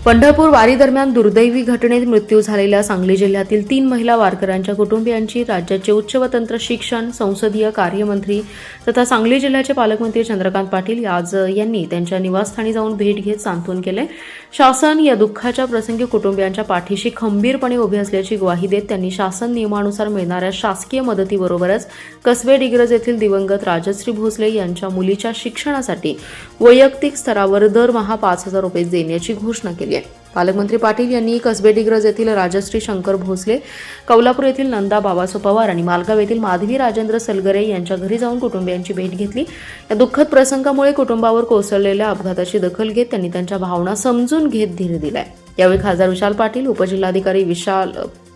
पंढरपूर वारी दरम्यान दुर्दैवी घटनेत मृत्यू झालेल्या सांगली जिल्ह्यातील 3 महिला वारकऱ्यांच्या कुटुंबियांची राज्याचे उच्च व तंत्र शिक्षण संसदीय कार्यमंत्री तथा सांगली जिल्ह्याचे पालकमंत्री चंद्रकांत पाटील यांनी त्यांच्या निवासस्थानी जाऊन भेट घेत सांत्वन केले। शासन या दुःखाच्या प्रसंगी कुटुंबियांच्या पाठीशी खंबीरपणे उभे असल्याची ग्वाही देत त्यांनी शासन नियमानुसार मिळणाऱ्या शासकीय मदतीबरोबरच कसबे डिग्रज येथील दिवंगत राजश्री भोसले यांच्या मुलीच्या शिक्षणासाठी वैयक्तिक स्तरावर दरमहा 5,000 रुपये देण्याची घोषणा केली। पालकमंत्री पाटील यांनी कसबे डिग्रज येथील राजश्री शंकर भोसले, कौलापूर येथील नंदा बाबासो पवार आणि मालगाव येथील माधवी राजेंद्र सलगरे यांच्या घरी जाऊन कुटुंबियांची भेट घेतली। या दुःखद प्रसंगामुळे कुटुंबावर कोसळलेल्या अपघाताची दखल घेत त्यांनी त्यांच्या भावना समजून घेत धीर दिलाय। यावेळी खासदार विशाल पाटील, उपजिल्हाधिकारी विशाल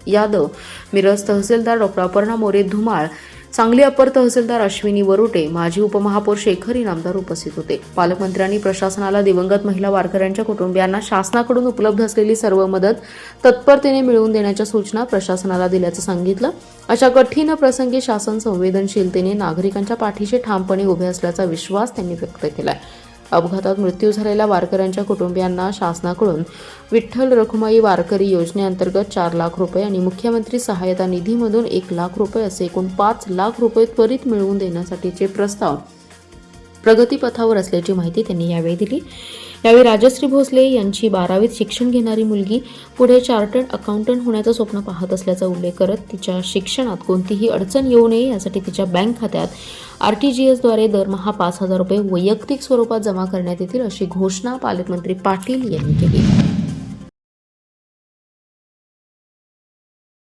यादव, मिरज तहसीलदार डॉ. अपर्णा मोरे धुमाळ, सांगली अपर तहसीलदार अश्विनी वरुटे, माजी उपमहापौर शेखर इनामदार उपस्थित होते। पालकमंत्र्यांनी प्रशासनाला दिवंगत महिला वारकऱ्यांच्या कुटुंबियांना शासनाकडून उपलब्ध असलेली सर्व मदत तत्परतेने मिळवून देण्याच्या सूचना प्रशासनाला दिल्याचं सांगितलं। अशा कठीण प्रसंगी शासन संवेदनशीलतेने नागरिकांच्या पाठीशी ठामपणे उभे असल्याचा विश्वास त्यांनी व्यक्त केलाय। अपघातात मृत्यू झालेल्या वारकऱ्यांच्या कुटुंबियांना शासनाकडून विठ्ठल रखुमाई वारकरी योजनेअंतर्गत 4 लाख रुपये आणि मुख्यमंत्री सहायता निधीमधून 1 लाख रुपये असे एकूण 5 लाख रुपये त्वरित मिळवून देण्यासाठीचे प्रस्ताव प्रगतीपथावर असल्याची माहिती त्यांनी यावेळी दिली। यावेळी राजश्री भोसले यांची 12वीत शिक्षण घेणारी मुलगी पुढे चार्टर्ड अकाउंटंट होण्याचं स्वप्न पाहत असल्याचा उल्लेख करत तिच्या शिक्षणात कोणतीही अडचण येऊ नये यासाठी तिच्या बँक खात्यात RTGS द्वारे दरमहा 5,000 रुपये वैयक्तिक स्वरूपात जमा करण्यात येतील अशी घोषणा पालकमंत्री पाटील यांनी केली।